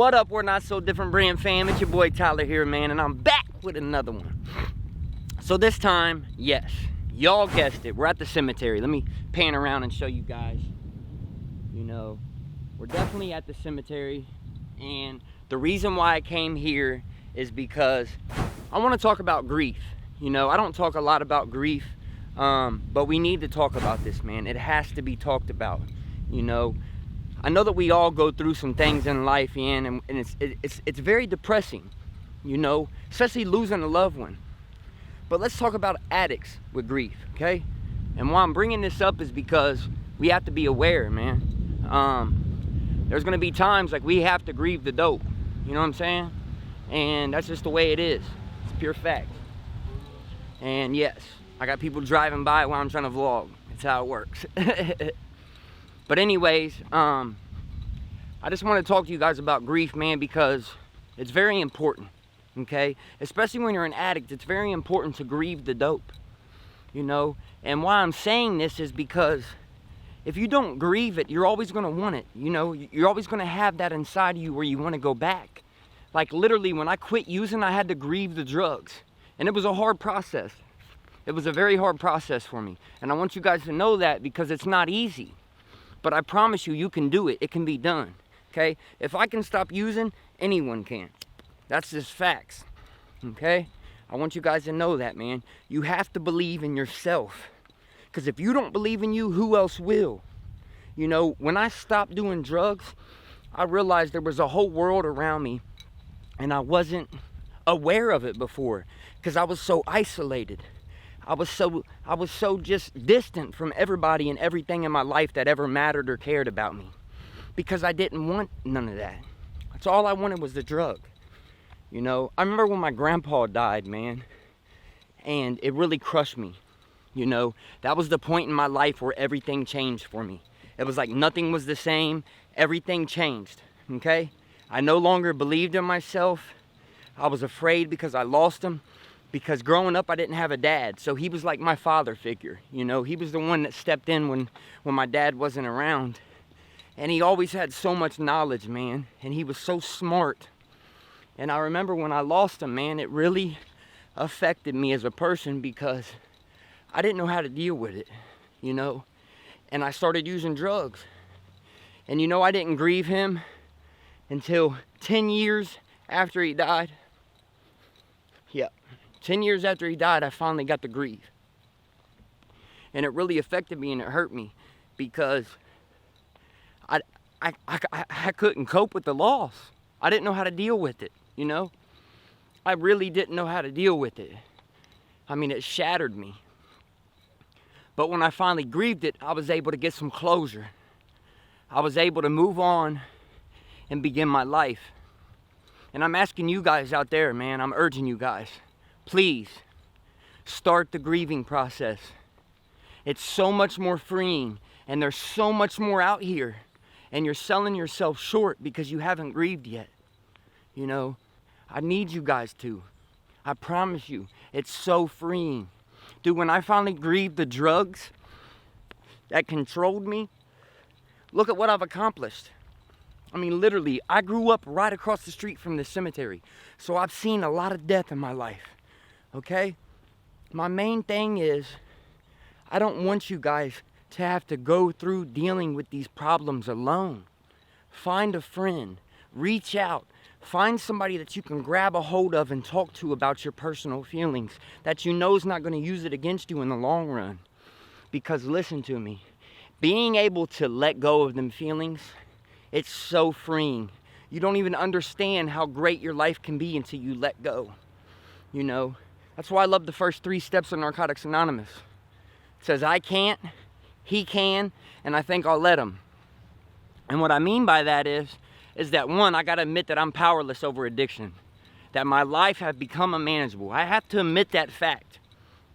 What up, we're Not So Different brand fam? It's your boy Tyler here, man, and I'm back with another one. So this time, yes, y'all guessed it, we're at the cemetery. Let me pan around and show you guys. You know, we're definitely at the cemetery, and the reason why I came here is because I want to talk about grief. You know, I don't talk a lot about grief, but we need to talk about this, man. It has to be talked about. You know, I know that we all go through some things in life, and it's very depressing, you know, especially losing a loved one. But let's talk about addicts with grief, okay? And why I'm bringing this up is because we have to be aware, man. There's gonna be times like we have to grieve the dope, you know what I'm saying? And that's just the way it is. It's pure fact. And yes, I got people driving by while I'm trying to vlog. That's how it works. But anyways, I just want to talk to you guys about grief, man, because it's very important, okay? Especially when you're an addict, it's very important to grieve the dope, you know? And why I'm saying this is because if you don't grieve it, you're always going to want it, you know? You're always going to have that inside of you where you want to go back. Like literally, when I quit using, I had to grieve the drugs. And it was a hard process. It was a very hard process for me. And I want you guys to know that because it's not easy. But I promise you, you can do it. It can be done, okay? If I can stop using, anyone can. That's just facts, okay? I want you guys to know that, man. You have to believe in yourself. Because if you don't believe in you, who else will? You know, when I stopped doing drugs, I realized there was a whole world around me, and I wasn't aware of it before because I was so isolated. I was so just distant from everybody and everything in my life that ever mattered or cared about me, because I didn't want none of that. That's all I wanted was the drug. You know, I remember when my grandpa died, man, and it really crushed me. You know, that was the point in my life where everything changed for me. It was like nothing was the same. Everything changed, okay? I no longer believed in myself. I was afraid because I lost him. Because growing up, I didn't have a dad, so he was like my father figure, you know? He was the one that stepped in when my dad wasn't around. And he always had so much knowledge, man, and he was so smart. And I remember when I lost him, man, it really affected me as a person because I didn't know how to deal with it, you know? And I started using drugs. And you know, I didn't grieve him until 10 years after he died. Yep. 10 years after he died, I finally got to grieve. And it really affected me and it hurt me because I couldn't cope with the loss. I didn't know how to deal with it, you know? I really didn't know how to deal with it. I mean, it shattered me. But when I finally grieved it, I was able to get some closure. I was able to move on and begin my life. And I'm asking you guys out there, man, I'm urging you guys, please start the grieving process. It's so much more freeing, and there's so much more out here, and you're selling yourself short because you haven't grieved yet. You know, I need you guys to. I promise you, it's so freeing. Dude, when I finally grieved the drugs that controlled me, look at what I've accomplished. I mean, literally, I grew up right across the street from the cemetery, so I've seen a lot of death in my life. Okay? My main thing is, I don't want you guys to have to go through dealing with these problems alone. Find a friend, reach out, find somebody that you can grab a hold of and talk to about your personal feelings that you know is not going to use it against you in the long run. Because listen to me, being able to let go of them feelings, it's so freeing. You don't even understand how great your life can be until you let go, you know? That's why I love the first 3 steps of Narcotics Anonymous. It says, I can't, he can, and I think I'll let him. And what I mean by that is that one, I gotta admit that I'm powerless over addiction. That my life has become unmanageable. I have to admit that fact,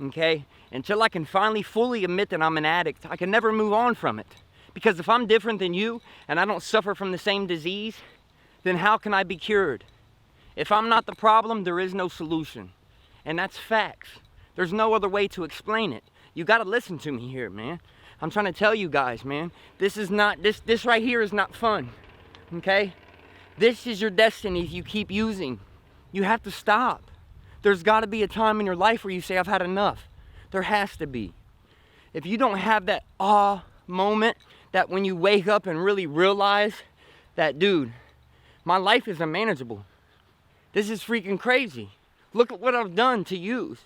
okay? Until I can finally fully admit that I'm an addict, I can never move on from it. Because if I'm different than you, and I don't suffer from the same disease, then how can I be cured? If I'm not the problem, there is no solution. And that's facts. There's no other way to explain it. You gotta listen to me here, man. I'm trying to tell you guys, man, this right here is not fun, okay? This is your destiny if you keep using. You have to stop. There's got to be a time in your life where you say, I've had enough. There has to be. If you don't have that awe moment, that when you wake up and really realize that, dude, my life is unmanageable. This is freaking crazy. Look at what I've done to use.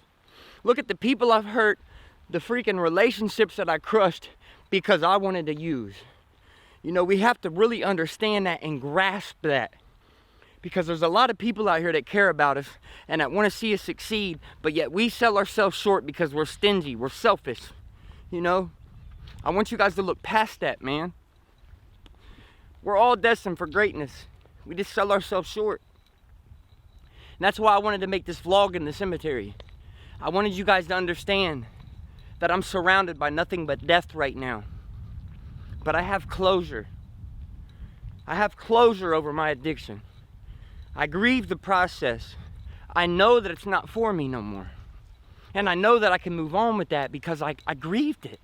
Look at the people I've hurt, the freaking relationships that I crushed because I wanted to use. You know, we have to really understand that and grasp that. Because there's a lot of people out here that care about us and that want to see us succeed, but yet we sell ourselves short because we're stingy, we're selfish. You know, I want you guys to look past that, man. We're all destined for greatness. We just sell ourselves short. And that's why I wanted to make this vlog in the cemetery. I wanted you guys to understand that I'm surrounded by nothing but death right now. But I have closure. I have closure over my addiction. I grieve the process. I know that it's not for me no more. And I know that I can move on with that because I grieved it.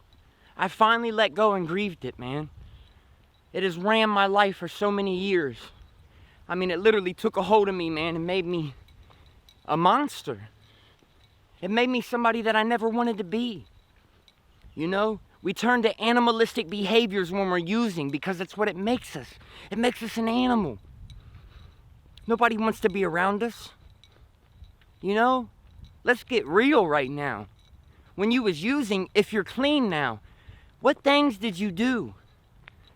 I finally let go and grieved it, man. It has ran my life for so many years. I mean, it literally took a hold of me, man, and made me a monster. It made me somebody that I never wanted to be. You know, we turn to animalistic behaviors when we're using because that's what it makes us. It makes us an animal. Nobody wants to be around us. You know, let's get real right now. When you was using, if you're clean now, what things did you do?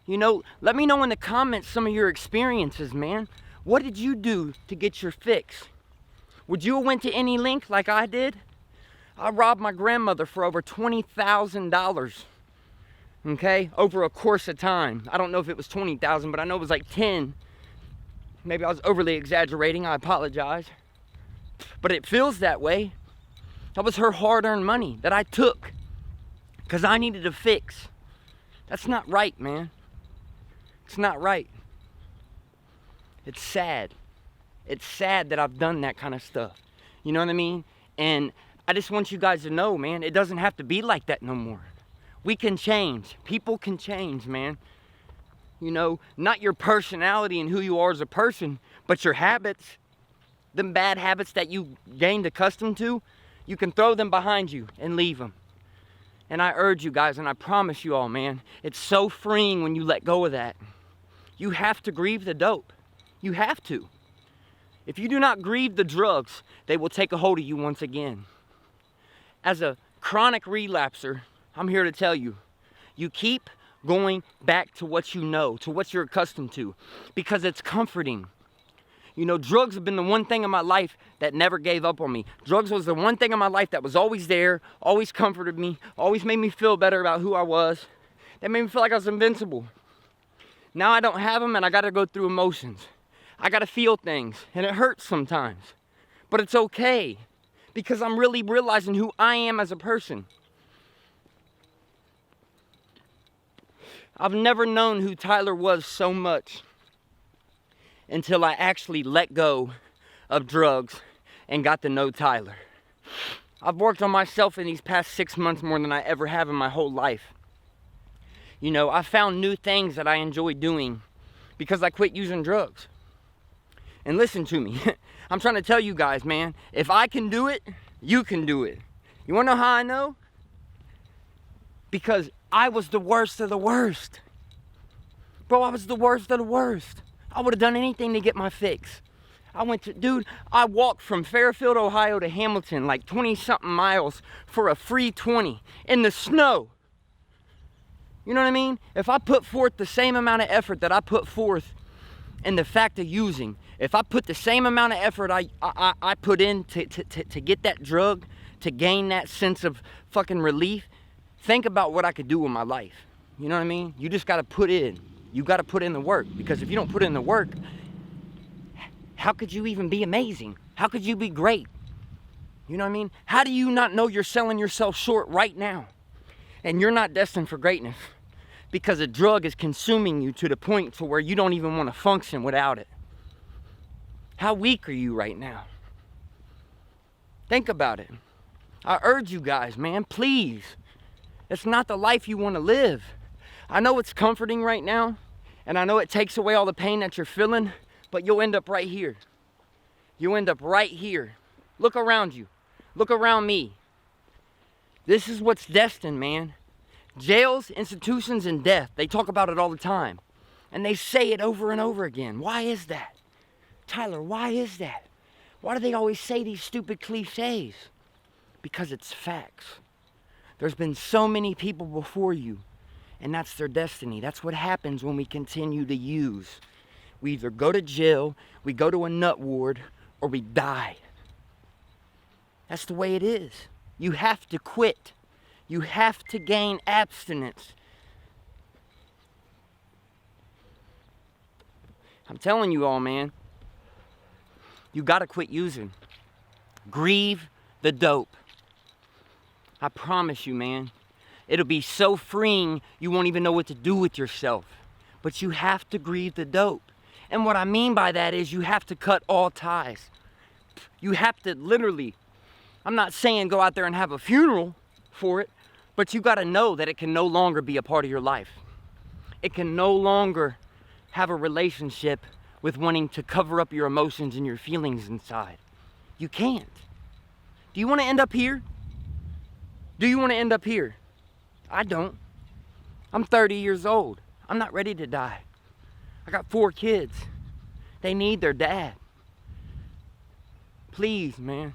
You know, let me know in the comments some of your experiences, man. What did you do to get your fix? Would you have went to any link like I did? I robbed my grandmother for over $20,000. Okay, over a course of time. I don't know if it was 20,000, but I know it was like 10. Maybe I was overly exaggerating, I apologize. But it feels that way. That was her hard-earned money that I took because I needed a fix. That's not right, man. It's not right. It's sad. It's sad that I've done that kind of stuff. You know what I mean? And I just want you guys to know, man, it doesn't have to be like that no more. We can change. People can change, man. You know, not your personality and who you are as a person, but your habits. Them bad habits that you gained accustomed to, you can throw them behind you and leave them. And I urge you guys, and I promise you all, man, it's so freeing when you let go of that. You have to grieve the dope. You have to. If you do not grieve the drugs, they will take a hold of you once again. As a chronic relapser, I'm here to tell you, you keep going back to what you know, to what you're accustomed to, because it's comforting. You know, drugs have been the one thing in my life that never gave up on me. Drugs was the one thing in my life that was always there, always comforted me, always made me feel better about who I was. That made me feel like I was invincible. Now I don't have them and I gotta go through emotions. I gotta feel things and it hurts sometimes. But it's okay because I'm really realizing who I am as a person. I've never known who Tyler was so much until I actually let go of drugs and got to know Tyler. I've worked on myself in these past 6 months more than I ever have in my whole life. You know, I found new things that I enjoy doing because I quit using drugs. And listen to me, I'm trying to tell you guys, man, if I can do it, you can do it. You wanna know how I know? Because I was the worst of the worst. Bro, I was the worst of the worst. I would have done anything to get my fix. I walked from Fairfield, Ohio to Hamilton, like 20-something miles for a free 20 in the snow. You know what I mean? If I put forth the same amount of effort that I put forth in the fact of using, if I put the same amount of effort I put in to get that drug, to gain that sense of fucking relief, think about what I could do with my life. You know what I mean? You just gotta put in. You gotta put in the work, because if you don't put in the work, how could you even be amazing? How could you be great? You know what I mean? How do you not know you're selling yourself short right now? And you're not destined for greatness because a drug is consuming you to the point to where you don't even want to function without it. How weak are you right now? Think about it. I urge you guys, man, please. It's not the life you want to live. I know it's comforting right now, and I know it takes away all the pain that you're feeling, but you'll end up right here. You'll end up right here. Look around you. Look around me. This is what's destined, man. Jails, institutions, and death. They talk about it all the time. And they say it over and over again. Why is that? Tyler, why is that? Why do they always say these stupid cliches? Because it's facts. There's been so many people before you, and that's their destiny. That's what happens when we continue to use. We either go to jail, we go to a nut ward, or we die. That's the way it is. You have to quit. You have to gain abstinence. I'm telling you all, man. You gotta quit using. Grieve the dope. I promise you, man. It'll be so freeing, you won't even know what to do with yourself. But you have to grieve the dope. And what I mean by that is you have to cut all ties. You have to literally, I'm not saying go out there and have a funeral for it, but you gotta know that it can no longer be a part of your life. It can no longer have a relationship with wanting to cover up your emotions and your feelings inside. You can't. Do you want to end up here? Do you want to end up here? I don't. I'm 30 years old. I'm not ready to die. I got 4 kids. They need their dad. Please, man,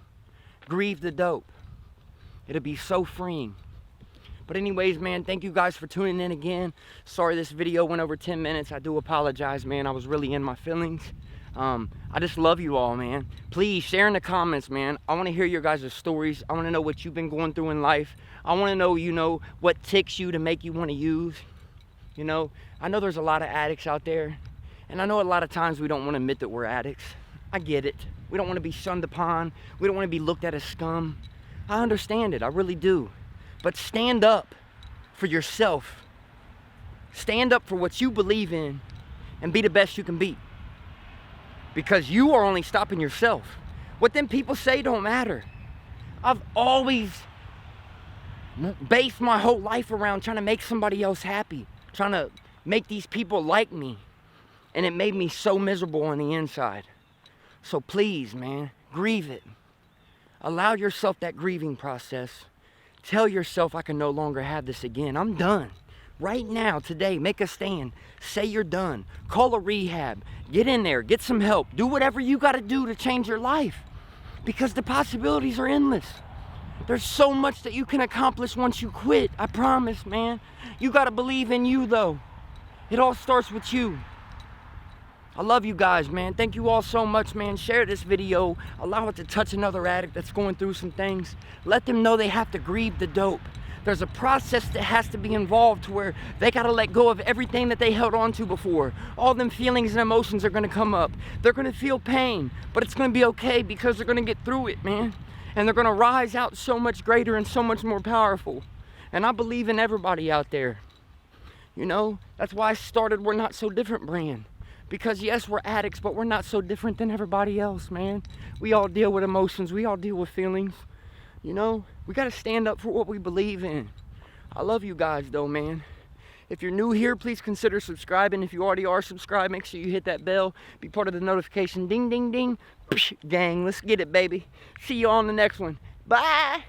grieve the dope. It'll be so freeing. But anyways, man, thank you guys for tuning in again. Sorry this video went over 10 minutes. I do apologize, man. I was really in my feelings. I just love you all, man. Please share in the comments, man. I want to hear your guys' stories. I want to know what you've been going through in life. I want to know, you know, what ticks you to make you want to use. You know, I know there's a lot of addicts out there. And I know a lot of times we don't want to admit that we're addicts. I get it. We don't want to be shunned upon. We don't want to be looked at as scum. I understand it. I really do. But stand up for yourself. Stand up for what you believe in and be the best you can be. Because you are only stopping yourself. What them people say don't matter. I've always based my whole life around trying to make somebody else happy. Trying to make these people like me. And it made me so miserable on the inside. So please, man, grieve it. Allow yourself that grieving process. Tell yourself I can no longer have this again. I'm done. Right now, today, make a stand. Say you're done. Call a rehab. Get in there. Get some help. Do whatever you got to do to change your life. Because the possibilities are endless. There's so much that you can accomplish once you quit. I promise, man. You got to believe in you, though. It all starts with you. I love you guys, man. Thank you all so much, man. Share this video. Allow it to touch another addict that's going through some things. Let them know they have to grieve the dope. There's a process that has to be involved to where they got to let go of everything that they held on to before. All them feelings and emotions are going to come up. They're going to feel pain, but it's going to be okay because they're going to get through it, man. And they're going to rise out so much greater and so much more powerful. And I believe in everybody out there. You know, that's why I started We're Not So Different brand. Because yes, we're addicts, but we're not so different than everybody else, man. We all deal with emotions. We all deal with feelings. You know, we got to stand up for what we believe in. I love you guys, though, man. If you're new here, please consider subscribing. If you already are subscribed, make sure you hit that bell. Be part of the notification. Ding, ding, ding. Psh, gang, let's get it, baby. See you on the next one. Bye.